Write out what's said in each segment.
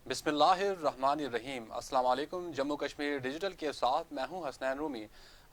बिस्मिल्लाहिर्रहमानिर्रहीम। अस्सलाम वालेकुम। जम्मू कश्मीर डिजिटल के साथ मैं हूं हसनैन रूमी।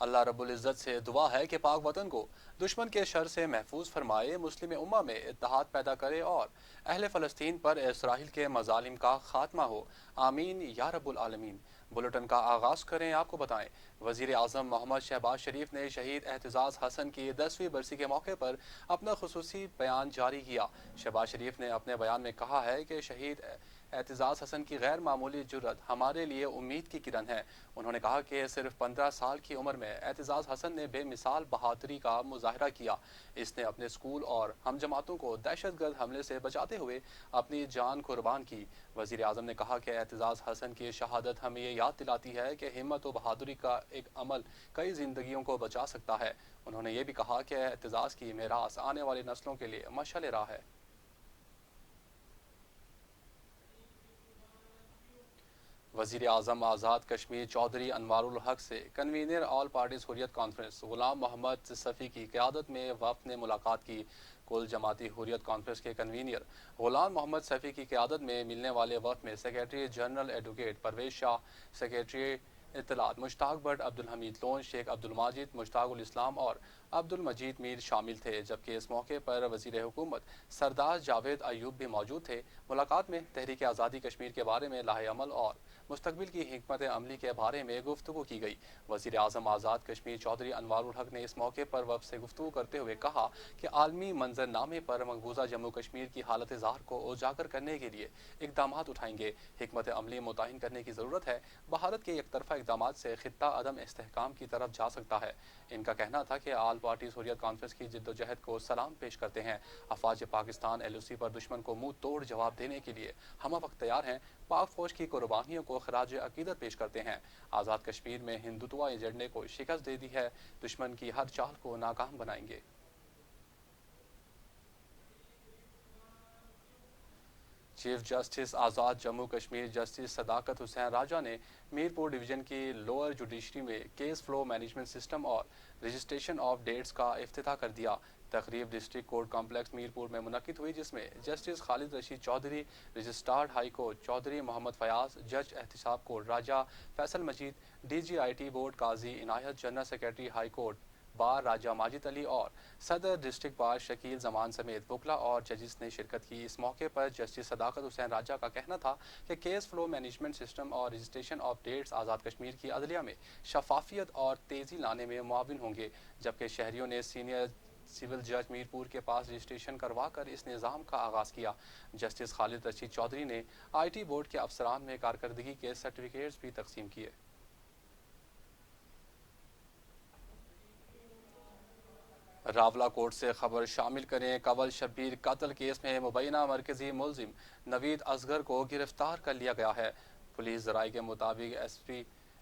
अल्लाह रब्बुल इज़्ज़त से दुआ है कि पाक वतन को दुश्मन के शर से महफूज फरमाए, मुस्लिम उम्मा में इत्तेहाद पैदा करे और अहले फ़लस्तीन पर इसराइल के मज़ालिम का खात्मा हो। आमीन या रब्बुल आलमीन। बुलेटिन का आगाज़ करें, आपको बताएं वज़ीर आज़म मोहम्मद शहबाज शरीफ ने शहीद एहतिजाज हसन की 10वीं बरसी के मौके पर अपना खुसूसी बयान जारी किया। शहबाज शरीफ ने अपने बयान में कहा है कि शहीद एहतिजाज हसन की गैर मामूली जुर्रत हमारे लिए उम्मीद की किरण है। उन्होंने कहा कि सिर्फ 15 साल की उम्र में एहतिजाज हसन ने बेमिसाल बहादुरी का मुजाहरा किया। इसने अपने स्कूल और हम जमातों को दहशतगर्द हमले से बचाते हुए अपनी जान कुर्बान की। वज़ीर आज़म ने कहा कि एहतिजाज हसन की शहादत हमें ये याद दिलाती है कि हिम्मत और बहादुरी का एक अमल कई जिंदगियों को बचा सकता है। उन्होंने ये भी कहा कि एहतिजाज की मीरास आने वाली नस्लों के लिए मशाल राह है। वज़ीर आज़म आज़ाद कश्मीर चौधरी अनवारुल हक से convener all parties Hurriyat conference Ghulam Mohammad Safi की क़यादत में वफ़द ने मुलाकात की। कुल जमाती हुर्रियत कॉन्फ्रेंस के कन्वीनर ग़ुलाम मोहम्मद सफ़ी की क़यादत में मिलने वाले वफ़द में secretary general advocate Parvez Shah, secretary इत्तलात मुश्ताक भट्ट, अब्दुल हमीद लोन, शेख अब्दुल माजिद, मुश्ताकुल इस्लाम और अब्दुल मजीद मीर शामिल थे। जबकि इस मौके पर वज़ीर हुकूमत सरदार जावेद अयूब भी मौजूद थे। मुलाकात में तहरीक आज़ादी कश्मीर के बारे में लाहे अमल और मुस्तकबिल की हिकमत अमली के बारे में गुफ्तगू की गई। वज़ीर आज़म आज़ाद कश्मीर चौधरी अनवारुल हक ने इस मौके पर वफ़द से गुफ्तगू करते हुए कहा कि आलमी मंजरनामे पर मकबूजा जम्मू कश्मीर की हालत ज़ार को उजागर करने के लिए इकदाम उठाएंगे। हिकमत अमली मुतय्यन करने की ज़रूरत है। भारत के एक तरफा इकदाम से खित्ता अदम इस्तेहकाम की तरफ जा सकता है। इनका कहना था कि आल पार्टीज़ हुर्रियत कॉन्फ्रेंस की जिद्दोजहद को सलाम पेश करते हैं। अफवाज पाकिस्तान LOC पर दुश्मन को मुंह तोड़ जवाब देने के लिए हम वक्त तैयार हैं। पाक फौज की कुर्बानियों को खराज अकीदत पेश करते हैं। आज़ाद कश्मीर में हिंदुत्व एजेंडे को शिकस्त दे दी है। दुश्मन की हर चाल को नाकाम बनाएंगे। चीफ जस्टिस आज़ाद जम्मू कश्मीर जस्टिस सदाकत हुसैन राजा ने मीरपुर डिवीज़न की लोअर जुडिशरी में केस फ्लो मैनेजमेंट सिस्टम और रजिस्ट्रेशन ऑफ डेट्स का इफ्तिताह कर दिया। तकरीब डिस्ट्रिक्ट कोर्ट कॉम्प्लेक्स मीरपुर में मुनक्किद हुई, जिसमें justice Khalid Rashid Chaudhry, registrar high court Chaudhry Mohammad Fayyaz, जज एहतिसाब court Raja Faisal Majeed, DGIT board Qazi Inayat, general secretary high court bar Raja Majid Ali और सदर डिस्ट्रिक्ट बार शकील जमान समेत वकला और जजिस ने शिरकत की। इस मौके पर जस्टिस सदाकत हुसैन राजा का कहना था कि केस फ्लो मैनेजमेंट सिस्टम और registration of dates Azad Kashmir की अदलिया में शफाफियत और तेज़ी लाने में मुआविन होंगे। जबकि शहरियों ने सीनियर सिविल जज मीरपुर के पास रजिस्ट्रेशन करवा कर इस निज़ाम का आगाज़ किया। जस्टिस खालिद रशीद चौधरी ने IT बोर्ड के अफसरान में कारकर्दगी के सर्टिफिकेट्स भी तकसीम किए। रावला कोर्ट से खबर शामिल करें। कंवल शब्बीर कत्ल केस में मुबैना मरकजी मुलजिम नवीद असगर को गिरफ्तार कर लिया गया है। पुलिस ज़राए के मुताबिक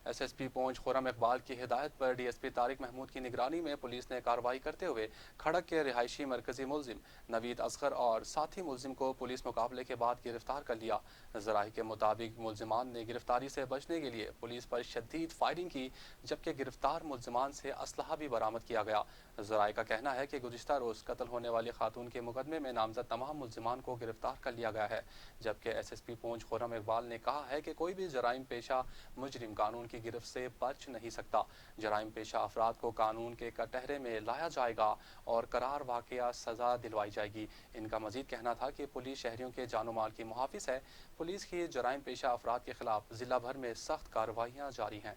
SSP पहुंच खुर्रम इकबाल की हिदायत पर DSP तारिक महमूद की निगरानी में पुलिस ने कार्रवाई करते हुए खड़क के रिहायशी मरकजी मुलजिम नवीद असगर और साथी मुलजिम को पुलिस मुकाबले के बाद गिरफ्तार कर लिया। ज़राए के मुताबिक मुलजिमान ने गिरफ्तारी से बचने के लिए पुलिस पर शदीद फायरिंग की, जबकि गिरफ्तार मुलजिमान से असलहा भी बरामद किया गया। ज़राए का कहना है कि गुज़िश्ता रोज़ कत्ल होने वाली खातून के मुकदमे में नामजद तमाम मुलजिमान को गिरफ्तार कर लिया गया है। जबकि SSP पहुंच खुर्रम इकबाल ने कहा है कि कोई भी जराइम पेशा मुजरिम कानून की गिरफ्त से बच नहीं सकता। जराइम पेशा अफराद को कानून के कटहरे में लाया जाएगा और करार वाक़या सज़ा दिलवाई जाएगी। इनका मजीद कहना था कि पुलिस शहरियों के जानो माल की मुहाफ़िज है। पुलिस की जराइम पेशा अफराद के खिलाफ ज़िला भर में सख्त कार्रवाइयाँ जारी हैं।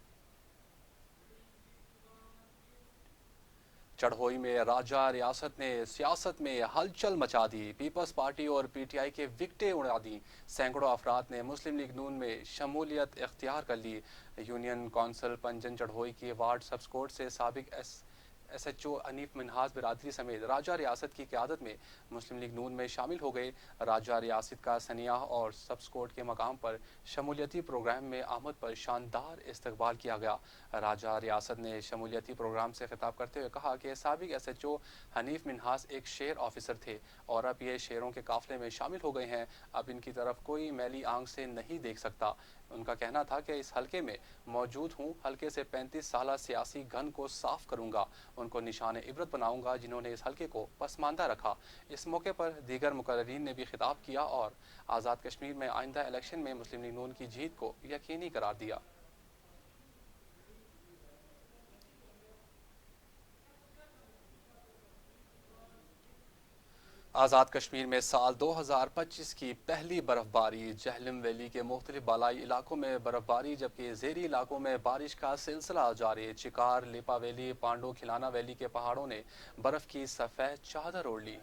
चढ़ोई में राजा रियासत ने सियासत में हलचल मचा दी। पीपल्स पार्टी और PTI के विकटें उड़ा दी। सैकड़ों अफराद ने मुस्लिम लीग नून में शमूलियत इख्तियार कर ली। यूनियन कौंसिल पंजन चढ़ोई की वार्ड सबस्कोर्ट से साबिक SHO अनीफ मिनहाज बिरादरी समेत राजा रियासत की क़यादत में मुस्लिम लीग नून में शामिल हो गए। राजा रियासत का सनियाह और सबस्कोर्ट के मकाम पर शमूलियती प्रोग्राम में आमद पर शानदार इस्तकबाल किया गया। राजा रियासत ने शमूलियती प्रोग्राम से खिताब करते हुए कहा कि साबिक SHO हनीफ मिनहास एक शेर ऑफिसर थे और अब ये शेरों के काफिले में शामिल हो गए हैं। अब इनकी तरफ कोई मैली आंख से नहीं देख सकता। ان کا کہنا تھا کہ اس حلقے میں موجود ہوں، حلقے سے 35 سالہ سیاسی گھن کو صاف کروں گا، ان کو نشان عبرت بناؤں گا جنہوں نے اس حلقے کو پسماندہ رکھا۔ اس موقع پر دیگر مقررین نے بھی خطاب کیا اور آزاد کشمیر میں آئندہ الیکشن میں مسلم لیگ نون کی جیت کو یقینی قرار دیا۔ آزاد کشمیر میں سال 2025 کی پہلی برف باری، جہلم ویلی کے مختلف بالائی علاقوں میں برف باری جبکہ زیری علاقوں میں بارش کا سلسلہ جاری۔ چکار، لیپا ویلی، پانڈو کھلانا ویلی کے پہاڑوں نے برف کی سفید چادر اوڑھ لی۔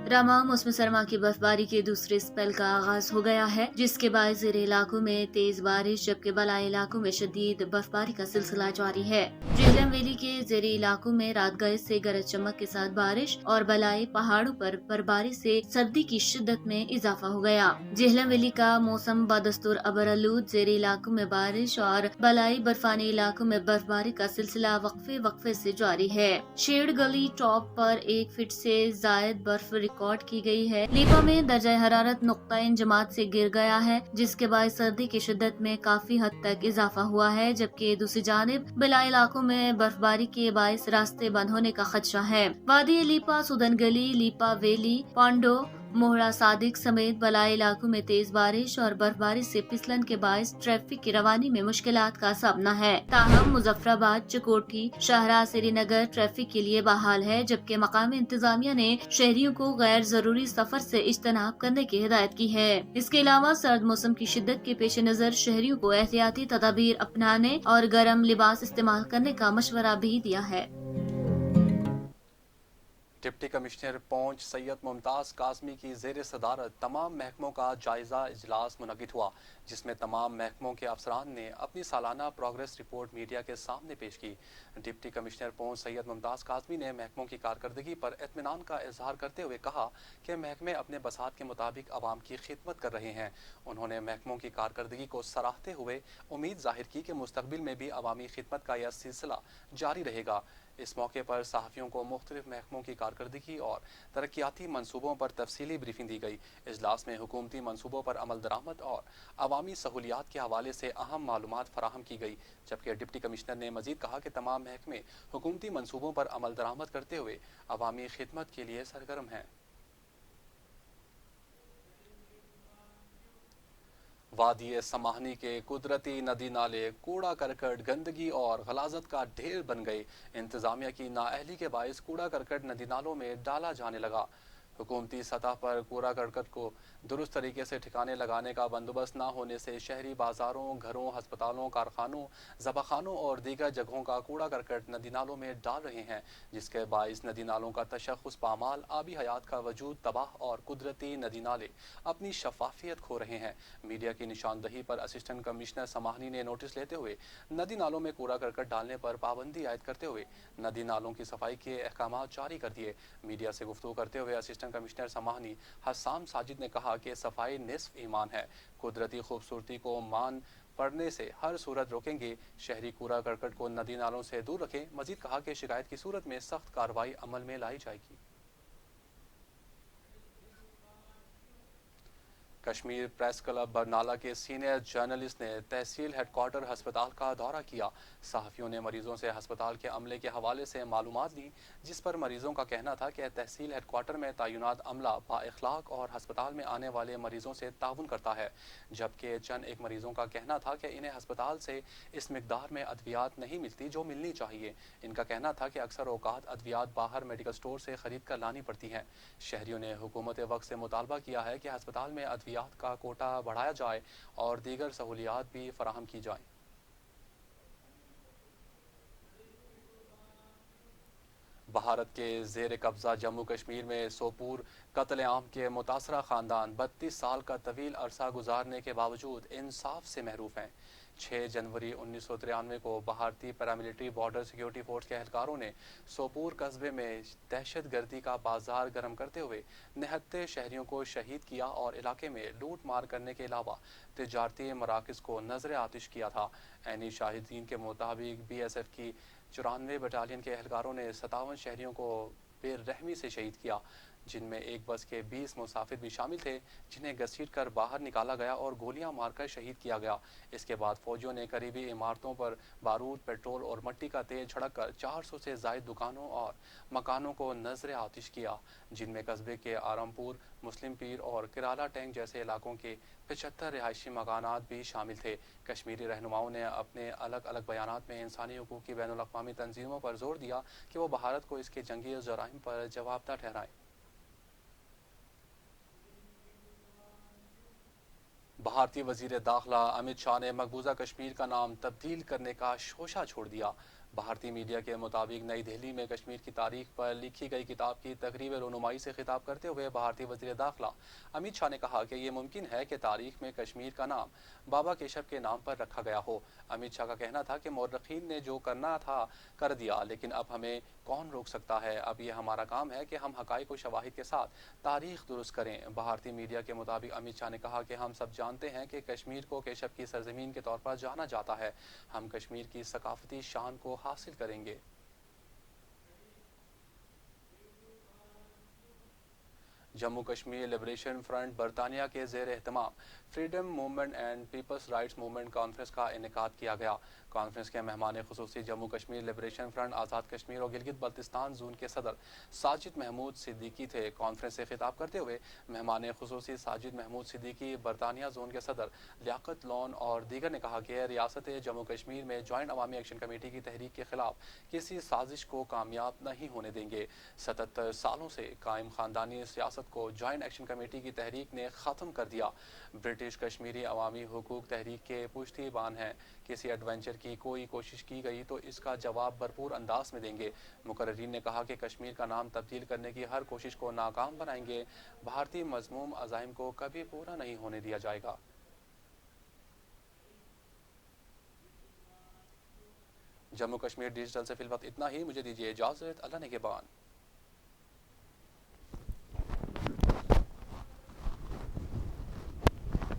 راما موسم سرما کی برفباری کے دوسرے اسپیل کا آغاز ہو گیا ہے، جس کے باعث زیر علاقوں میں تیز بارش جبکہ بالائی علاقوں میں شدید برفباری کا سلسلہ جاری ہے۔ جہلم ویلی کے زیری علاقوں میں رات گئے سے گرج چمک کے ساتھ بارش اور بالائی پہاڑوں پر برفباری سے سردی کی شدت میں اضافہ ہو گیا۔ جہلم ویلی کا موسم بدستور ابرآلود، زیری علاقوں میں بارش اور بالائی برفانی علاقوں میں برفباری کا سلسلہ وقفے سے جاری ہے۔ شیڑ گلی ٹاپ پر 1 فٹ سے زائد برف ریکارڈ کی گئی ہے۔ لیپا میں درجہ حرارت نقطہ انجماد سے گر گیا ہے، جس کے باعث سردی کی شدت میں کافی حد تک اضافہ ہوا ہے، جبکہ دوسری جانب بالائی علاقوں میں برفباری کے باعث راستے بند ہونے کا خدشہ ہے۔ وادی لیپا، سودن گلی، لیپا ویلی، پانڈو، موہرا صادق سمیت بالائی علاقوں میں تیز بارش اور برفباری سے پھسلن کے باعث ٹریفک کی روانی میں مشکلات کا سامنا ہے۔ تاہم مظفر آباد، چکوٹھی، شاہراہ سری نگر ٹریفک کے لیے بحال ہے، جبکہ مقامی انتظامیہ نے شہریوں کو غیر ضروری سفر سے اجتناب کرنے کی ہدایت کی ہے۔ اس کے علاوہ سرد موسم کی شدت کے پیش نظر شہریوں کو احتیاطی تدابیر اپنانے اور گرم لباس استعمال کرنے کا مشورہ بھی دیا ہے۔ ڈپٹی کمشنر پونچھ سید ممتاز قاسمی کی زیر صدارت تمام محکموں کا جائزہ اجلاس منعقد ہوا، جس میں تمام محکموں کے افسران نے اپنی سالانہ پروگریس رپورٹ میڈیا کے سامنے پیش کی۔ ڈپٹی کمشنر پونچھ سید ممتاز قاسمی نے محکموں کی کارکردگی پر اطمینان کا اظہار کرتے ہوئے کہا کہ محکمے اپنے بساط کے مطابق عوام کی خدمت کر رہے ہیں۔ انہوں نے محکموں کی کارکردگی کو سراہتے ہوئے امید ظاہر کی کہ مستقبل میں بھی عوامی خدمت کا یہ سلسلہ جاری رہے گا۔ اس موقع پر صحافیوں کو مختلف محکموں کی کارکردگی اور ترقیاتی منصوبوں پر تفصیلی بریفنگ دی گئی۔ اجلاس میں حکومتی منصوبوں پر عمل درآمد اور عوامی سہولیات کے حوالے سے اہم معلومات فراہم کی گئی، جبکہ ڈپٹی کمشنر نے مزید کہا کہ تمام محکمے حکومتی منصوبوں پر عمل درآمد کرتے ہوئے عوامی خدمت کے لیے سرگرم ہیں۔ وادی سماہنی کے قدرتی ندی نالے کوڑا کرکٹ، گندگی اور غلاظت کا ڈھیر بن گئے۔ انتظامیہ کی نااہلی کے باعث کوڑا کرکٹ ندی نالوں میں ڈالا جانے لگا۔ حکومتی سطح پر کوڑا کرکٹ کو درست طریقے سے ٹھکانے لگانے کا بندوبست نہ ہونے سے شہری بازاروں، گھروں، ہسپتالوں، کارخانوں، ذبحخانوں اور دیگر جگہوں کا کوڑا کرکٹ ندی نالوں میں ڈال رہے ہیں، جس کے باعث ندی نالوں کا تشخص پامال، آبی حیات کا وجود تباہ اور قدرتی ندی نالے اپنی شفافیت کھو رہے ہیں۔ میڈیا کی نشاندہی پر اسسٹنٹ کمشنر سماہنی نے نوٹس لیتے ہوئے ندی نالوں میں کوڑا کرکٹ ڈالنے پر پابندی عائد کرتے ہوئے ندی نالوں کی صفائی کے احکامات جاری کر دیے۔ میڈیا سے گفتگو کرتے ہوئے اسسٹنٹ کمشنر سماہنی حسام ساجد نے کہا کہ صفائی نصف ایمان ہے، قدرتی خوبصورتی کو مان پڑنے سے ہر صورت روکیں گے، شہری کوڑا کرکٹ کو ندی نالوں سے دور رکھیں۔ مزید کہا کہ شکایت کی صورت میں سخت کارروائی عمل میں لائی جائے گی۔ کشمیر پریس کلب برنالہ کے سینئر جرنلسٹ نے تحصیل ہیڈ کوارٹر ہسپتال کا دورہ کیا۔ صحافیوں نے مریضوں سے ہسپتال کے عملے کے حوالے سے معلومات لی، جس پر مریضوں کا کہنا تھا کہ تحصیل ہیڈ کوارٹر میں تعینات عملہ با اخلاق اور ہسپتال میں آنے والے مریضوں سے تعاون کرتا ہے، جبکہ چند ایک مریضوں کا کہنا تھا کہ انہیں ہسپتال سے اس مقدار میں ادویات نہیں ملتی جو ملنی چاہیے۔ ان کا کہنا تھا کہ اکثر اوقات ادویات باہر میڈیکل سٹور سے خرید کر لانی پڑتی ہیں۔ شہریوں نے حکومت وقت سے مطالبہ کیا ہے کہ ہسپتال میں ادویات کا کوٹا بڑھایا جائے اور دیگر سہولیات بھی فراہم کی جائیں۔ بھارت کے زیر قبضہ جموں کشمیر میں سوپور قتل عام کے متاثرہ خاندان 32 سال کا طویل عرصہ گزارنے کے باوجود انصاف سے محروم ہیں۔ 6 जनवरी 1993 को भारतीय पैरामिलिट्री बॉर्डर सिक्योरिटी फोर्स के एहलकारों ने सोपोर कस्बे में दहशत गर्दी का बाजार गर्म करते हुए 69 शहरियों को शहीद किया और इलाके में लूट मार करने के अलावा तिजारती मराकज़ को नजर आतिश किया था। ऐनी शाहिदीन के मुताबिक BSF की 94 बटालियन के एहलकारों ने 57 शहरियों को बेरहमी से शहीद किया, जिनमें एक बस के 20 मुसाफिर भी शामिल थे, जिन्हें घसीट कर बाहर निकाला गया और गोलियां मारकर शहीद किया गया। इसके बाद फौजियों ने करीबी इमारतों पर बारूद, पेट्रोल और मिट्टी का तेल छिड़क कर 400 से ज़ायद दुकानों और मकानों को नजर आतिश किया, जिनमें कस्बे के आरामपुर, मुस्लिम पीर और किराला टैंक जैसे इलाकों के 75 रिहायशी मकानात भी शामिल थे। कश्मीरी रहनुमाओं ने अपने अलग अलग बयानात में इंसानी हुकूक की बैनुल अक़वामी तंजीमों पर जोर दिया कि वो भारत को इसके जंगी जराइम पर जवाबदार ठहराएं। भारतीय वजीर दाखिला अमित शाह ने मकबूजा कश्मीर का नाम तब्दील करने का शोशा छोड़ दिया। भारतीय मीडिया के मुताबिक नई दिल्ली में कश्मीर की तारीख पर लिखी गई किताब की तकरीब रुनुमाई से खिताब करते हुए भारतीय वजीर दाखिला अमित शाह ने कहा कि ये मुमकिन है कि तारीख में कश्मीर का नाम बाबा केशव के नाम पर रखा गया हो। अमित शाह का कहना था कि मौरखीन ने जो करना था कर दिया, लेकिन अब हमें कौन रोक सकता है। अब यह हमारा काम है कि हम हकाइक व शवाहिद के साथ तारीख दुरुस्त करें। भारतीय मीडिया के मुताबिक अमित शाह ने कहा कि हम सब जानते हैं कि कश्मीर को केशव की सरजमीन के तौर पर जाना जाता है। हम कश्मीर की सकाफती शान को हासिल करेंगे। जम्मू कश्मीर लिबरेशन फ्रंट बरतानिया के ज़ेर एहतमाम freedom movement and people's rights movement conference का इनेकाद किया गया। कॉन्फ्रेंस के मेहमान खुसूसी जम्मू कश्मीर लिबरेशन फ्रंट, आज़ाद कश्मीर और गिलगित बल्तिस्तान जोन के सदर साजिद महमूद सिद्दीकी थे। कॉन्फ्रेंस से खिताब करते हुए मेहमान खुसूसी साजिद महमूद सिद्दीकी, बरतानिया जोन के सदर लियाकत लोन और दीगर ने कहा कि रियासत जम्मू कश्मीर में जॉइंट अवामी एक्शन कमेटी की तहरीक के खिलाफ किसी साजिश को कामयाब नहीं होने देंगे। 77 सालों से कायम खानदानी सियासत को जॉइंट एक्शन कमेटी की तहरीक ने ख़त्म कर दिया। ब्रिटिश कश्मीरी अवामी हुकूक तहरीक के पुश्तैबान हैं। किसी एडवेंचर की कोई कोशिश की गई तो इसका जवाब भरपूर अंदाज में देंगे। मुकर्रीन ने कहा कि कश्मीर का नाम तब्दील करने की हर कोशिश को नाकाम बनाएंगे। भारतीय मज़मूम अज़ाइम को कभी पूरा नहीं होने दिया जाएगा। जम्मू कश्मीर डिजिटल से फिलवक्त इतना ही। मुझे दीजिए इजाज़त। अल्लाह ने के बाद।